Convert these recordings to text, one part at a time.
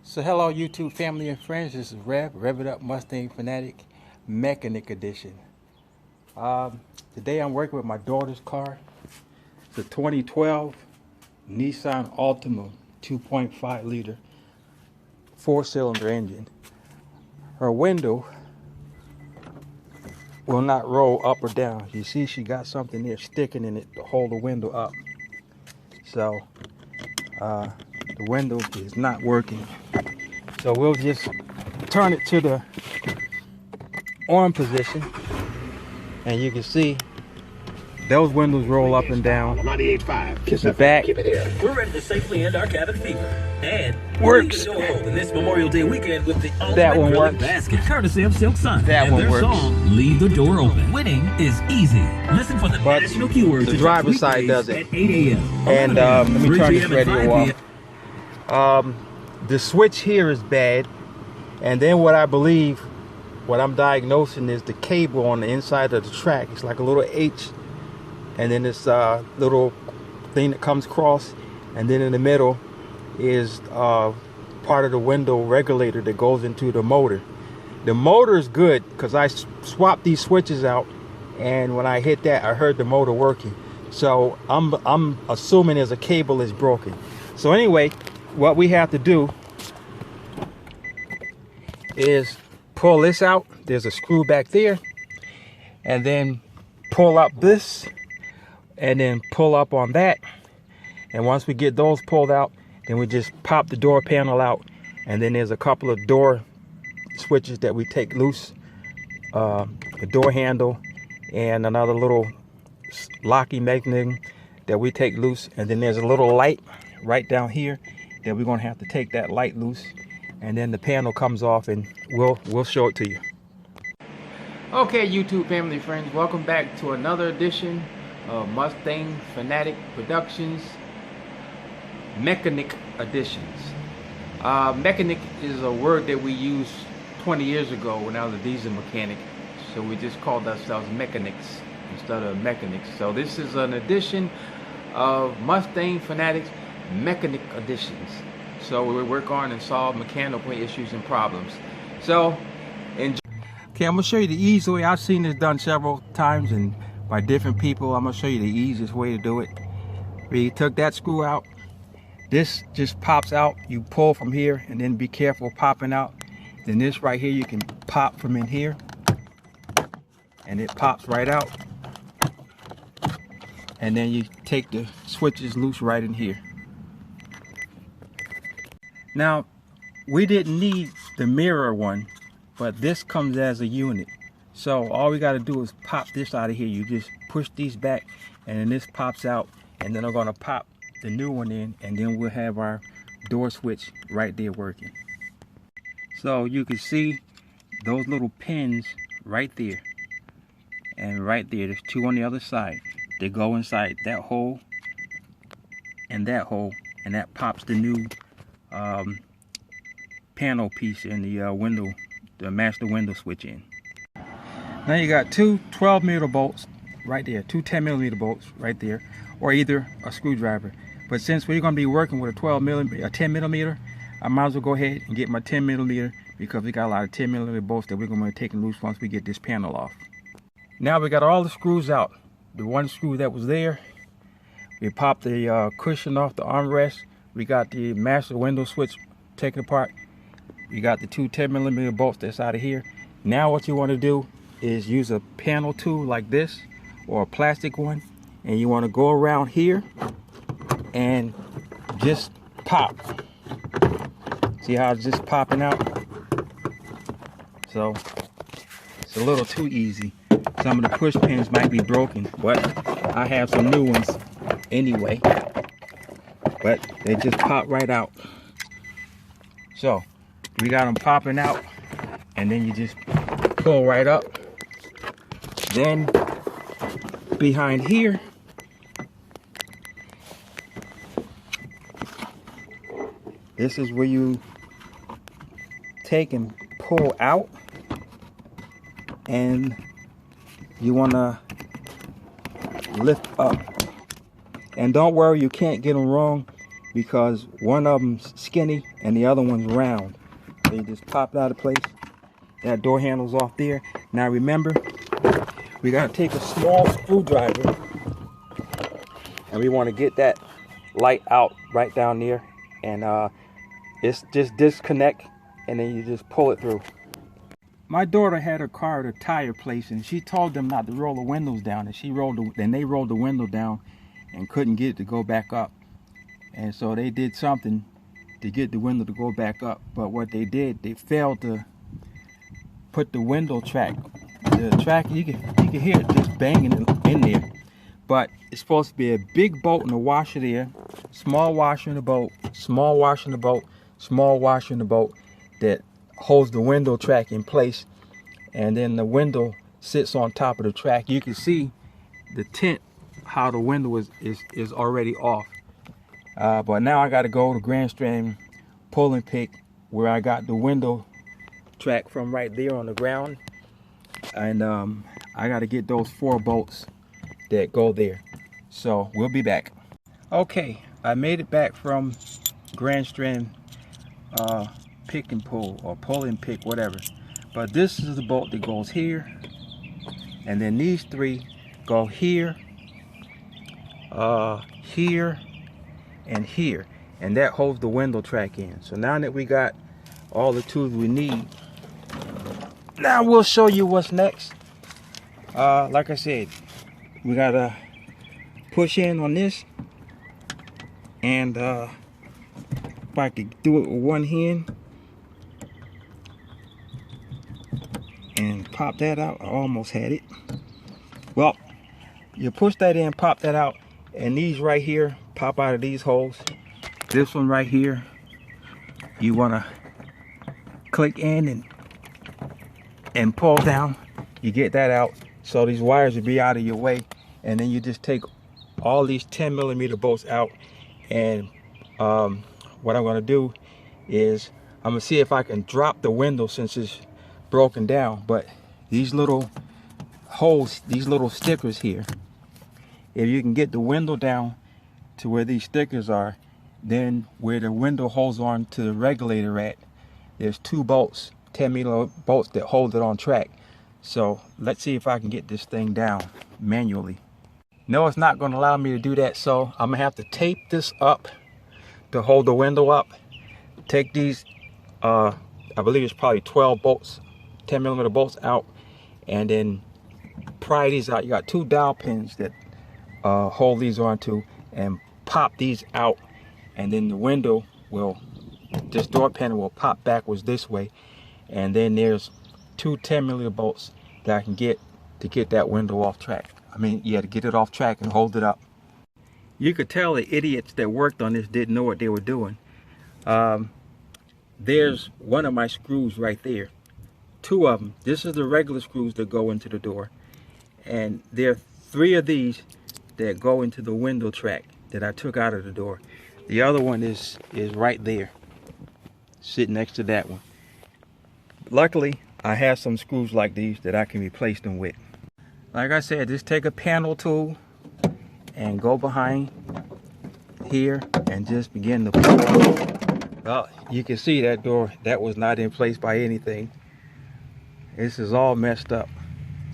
So hello YouTube family and friends, this is Rev It Up Mustang Fanatic Mechanic Edition. Today I'm working with my daughter's car. It's a 2012 Nissan Altima 2.5 liter 4-cylinder engine. Her window will not roll up or down. You see she got something there sticking in it to hold the window up. So the window is not working. So we'll just turn it to the on position, and you can see those windows roll up and down. 98.5. The back we're ready to safely end our cabin fever. And works. Go home this Memorial Day weekend with the That one works. Basket, courtesy of Silk Sun. That and one their works. Song, Leave the Door Open. Winning is easy. Listen for the national keywords. The driver's side does it. At 8 a.m. And let me turn this radio off. The switch here is bad, and then what I'm diagnosing is the cable on the inside of the track. It's like a little H, and then this little thing that comes across, and then in the middle is part of the window regulator that goes into the motor. The motor is good because I swapped these switches out, and when I hit that I heard the motor working. So I'm assuming there's a cable that's broken. So anyway, what we have to do is pull this out. There's a screw back there, and then pull up this, and then pull up on that. And once we get those pulled out, then we just pop the door panel out, and then there's a couple of door switches that we take loose, a door handle and another little locking mechanism that we take loose, and then there's a little light right down here that we're going to have to take that light loose, and then the panel comes off, and we'll show it to you. Okay, YouTube family friends, welcome back to another edition of Mustang Fanatic Productions Mechanic Editions. Mechanic is a word that we used 20 years ago when I was a diesel mechanic, so we just called ourselves mechanics instead of mechanics. So this is an edition of Mustang Fanatics Mechanic Editions. So we work on and solve mechanical issues and problems. So enjoy. Okay, I'm gonna show you the easy way. I've seen this done several times and by different people. I'm gonna show you the easiest way to do it. We took that screw out. This just pops out. You pull from here, and then be careful popping out. Then this right here, you can pop from in here, and it pops right out. And then you take the switches loose right in here. Now, we didn't need the mirror one, but this comes as a unit. So all we got to do is pop this out of here. You just push these back, and then this pops out, and then I'm going to pop the new one in, and then we'll have our door switch right there working. So you can see those little pins right there, and right there, there's two on the other side. They go inside that hole and that hole, and that pops the new panel piece in the window, the master window switch in. Now you got two 12mm bolts right there, two 10mm bolts right there, or either a screwdriver. But since we're going to be working with a 10mm, I might as well go ahead and get my 10mm, because we got a lot of 10mm bolts that we're going to be taking loose once we get this panel off. Now we got all the screws out. The one screw that was there, we popped the cushion off the armrest. We got the master window switch taken apart. We got the two 10mm bolts that's out of here. Now what you want to do is use a panel tool like this, or a plastic one, and you want to go around here and just pop. See how it's just popping out? So it's a little too easy. Some of the push pins might be broken, but I have some new ones anyway. But they just pop right out. So we got them popping out, and then you just pull right up. Then behind here, this is where you take and pull out, and you want to lift up. And don't worry, you can't get them wrong. because one of them's skinny and the other one's round. So you just pop it out of place. That door handle's off there. Now remember, we gotta take a small screwdriver and we want to get that light out right down there, and it's just disconnect and then you just pull it through. My daughter had a car at a tire place and she told them not to roll the windows down, and they rolled the window down and couldn't get it to go back up. And so they did something to get the window to go back up, but what they did, they failed to put the window track. The track, you can hear it just banging in there, but it's supposed to be a big bolt and a washer there, small washer in the boat, small washer in the boat, small washer in the boat that holds the window track in place, and then the window sits on top of the track. You can see the tint, how the window is already off. But now I got to go to Grand Strand, pull and pick where I got the window track from right there on the ground, and I got to get those 4 bolts that go there. So we'll be back. Okay, I made it back from Grand Strand pick and pull, or pull and pick, whatever. But this is the bolt that goes here, and then these 3 go here, here, and here, and that holds the window track in. So now that we got all the tools we need, now we'll show you what's next. Like I said, we gotta push in on this, and if I could do it with one hand and pop that out, I almost had it. Well, you push that in, pop that out, and these right here pop out of these holes. This one right here, you want to click in and pull down. You get that out, so these wires will be out of your way, and then you just take all these 10mm bolts out. And what I'm going to do is I'm going to see if I can drop the window since it's broken down. But these little holes, these little stickers here, if you can get the window down to where these stickers are, then where the window holds on to the regulator at, there's 2 bolts, 10mm bolts that hold it on track. So let's see if I can get this thing down manually. No, it's not going to allow me to do that, so I'm going to have to tape this up to hold the window up. Take these, I believe it's probably 12 bolts, 10mm bolts out, and then pry these out. You got 2 dowel pins that hold these onto, and pop these out, and then the window will, this door panel will pop backwards this way, and then there's 2 10mm bolts that I can get to get that window off track. I mean, yeah, to get it off track and hold it up. You could tell the idiots that worked on this didn't know what they were doing. There's one of my screws right there. 2 of them. This is the regular screws that go into the door. And there are 3 of these that go into the window track that I took out of the door. The other one is right there, sitting next to that one. Luckily, I have some screws like these that I can replace them with. Like I said, just take a panel tool and go behind here and just begin to pull. Well, you can see that door, that was not in place by anything. This is all messed up.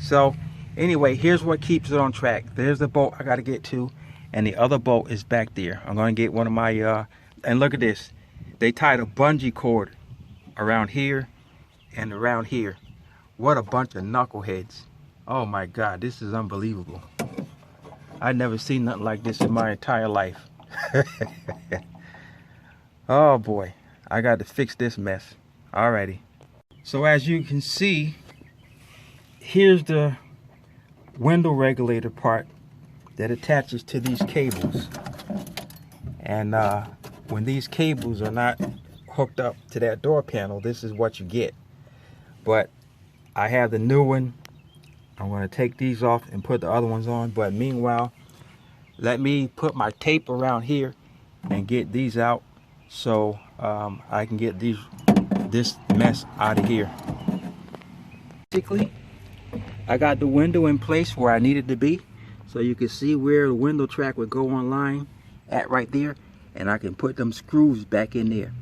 So anyway, here's what keeps it on track. There's the bolt I got to get to, and the other bolt is back there. I'm going to get one of my, and look at this. They tied a bungee cord around here and around here. What a bunch of knuckleheads. Oh my God, this is unbelievable. I've never seen nothing like this in my entire life. Oh boy, I got to fix this mess. Alrighty. So as you can see, here's the window regulator part that attaches to these cables. And when these cables are not hooked up to that door panel, this is what you get. But I have the new one. I'm going to take these off and put the other ones on. But meanwhile, let me put my tape around here and get these out, so I can get this mess out of here. Basically, I got the window in place where I need it to be, so you can see where the window track would go online at right there. and I can put them screws back in there.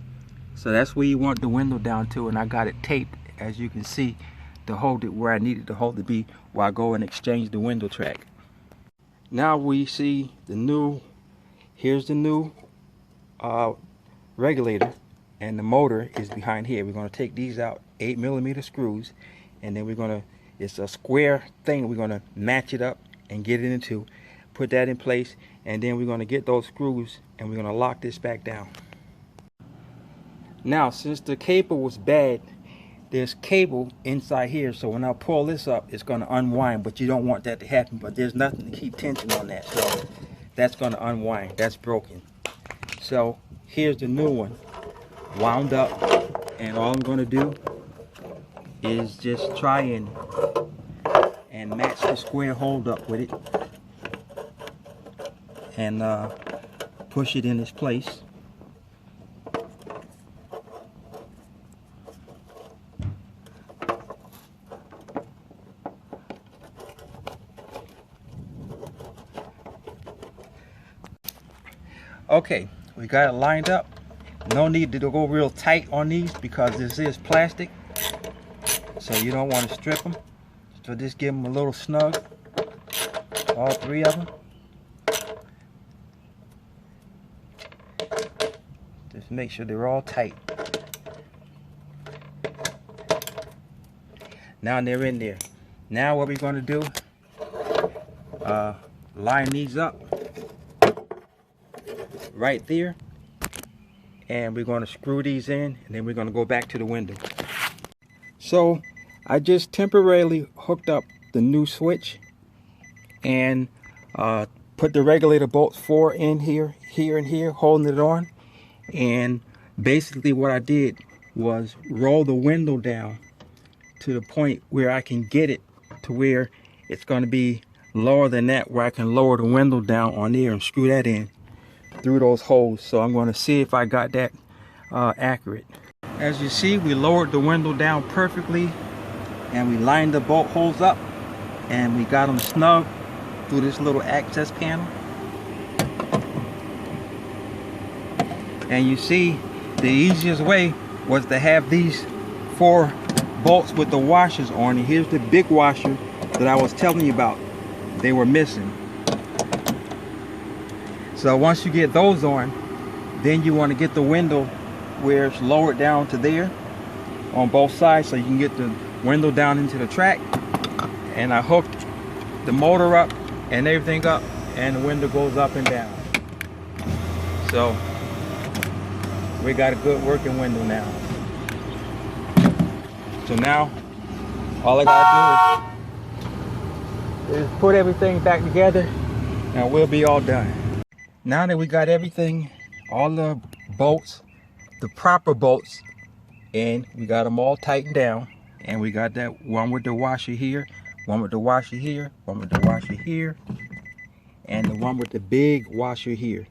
So that's where you want the window down to, and I got it taped, as you can see, to hold it where I needed to hold it be while I go and exchange the window track. Now we see the new, here's the new regulator, and the motor is behind here. We're going to take these out, 8mm screws, and then we're going to, it's a square thing, we're going to match it up and get it into, put that in place, and then we're going to get those screws and we're going to lock this back down. Now, since the cable was bad, there's cable inside here, so when I pull this up, it's going to unwind, but you don't want that to happen. But there's nothing to keep tension on that, so that's going to unwind. That's broken. So here's the new one, wound up, and all I'm going to do is just try and match the square hold up with it, and push it in its place. Okay, we got it lined up. No need to go real tight on these because this is plastic, so you don't want to strip them. So just give them a little snug, all three of them. Just make sure they're all tight. Now they're in there. Now what we're going to do, line these up right there, and we're going to screw these in, and then we're going to go back to the window. So I just temporarily hooked up the new switch and put the regulator bolts 4 in here, and here, holding it on. And basically what I did was roll the window down to the point where I can get it to where it's going to be lower than that, where I can lower the window down on there and screw that in through those holes. So I'm going to see if I got that accurate. As you see, we lowered the window down perfectly, and we lined the bolt holes up, and we got them snug through this little access panel. And you see, the easiest way was to have these 4 bolts with the washers on. And here's the big washer that I was telling you about. They were missing. So once you get those on, then you want to get the window where it's lowered down to there on both sides, so you can get the window down into the track. And I hooked the motor up and everything up, and the window goes up and down. So we got a good working window now. So now all I gotta do is put everything back together, and we'll be all done. Now that we got everything, all the bolts, the proper bolts in, we got them all tightened down, and we got that one with the washer here, one with the washer here, one with the washer here, and the one with the big washer here.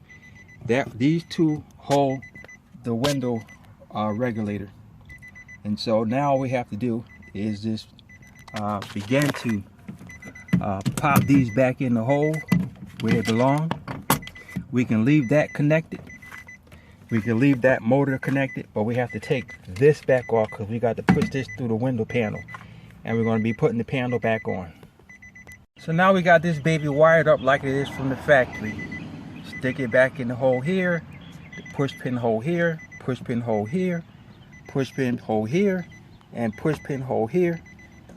These two hold the window regulator. And so now all we have to do is just begin to pop these back in the hole where they belong. We can leave that connected. We can leave that motor connected, but we have to take this back off because we got to push this through the window panel. And we're going to be putting the panel back on. So now we got this baby wired up like it is from the factory. Stick it back in the hole here, the push pin hole here, push pin hole here, push pin hole here, and push pin hole here.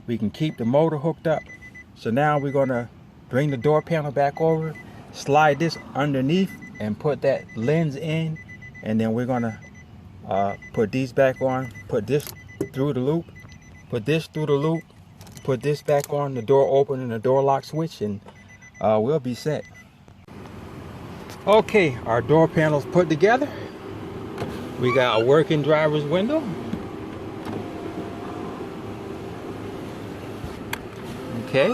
We can keep the motor hooked up. So now we're going to bring the door panel back over, slide this underneath, and put that lens in, and then we're going to put these back on, put this through the loop, put this through the loop, put this back on, the door open and the door lock switch, and we'll be set. Okay, our door panel's put together. We got a working driver's window. Okay,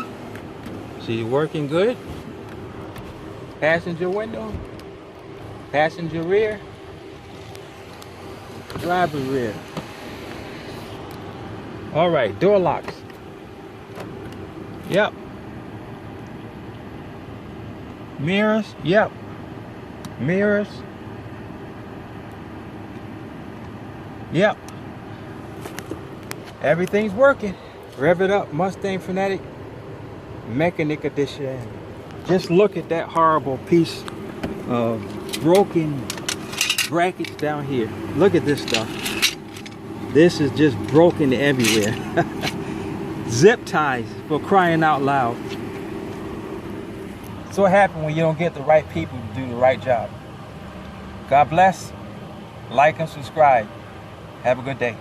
she's working good. Passenger window, passenger rear, driver rear. All right, door locks. Yep. Mirrors, yep. Mirrors, Yep. Everything's working. Rev it up, Mustang Fanatic Mechanic Edition. Just look at that horrible piece of broken brackets down here. Look at this stuff. This is just broken everywhere. Zip ties, for crying out loud. So what happens when you don't get the right people to do the right job. God bless. Like and subscribe. Have a good day.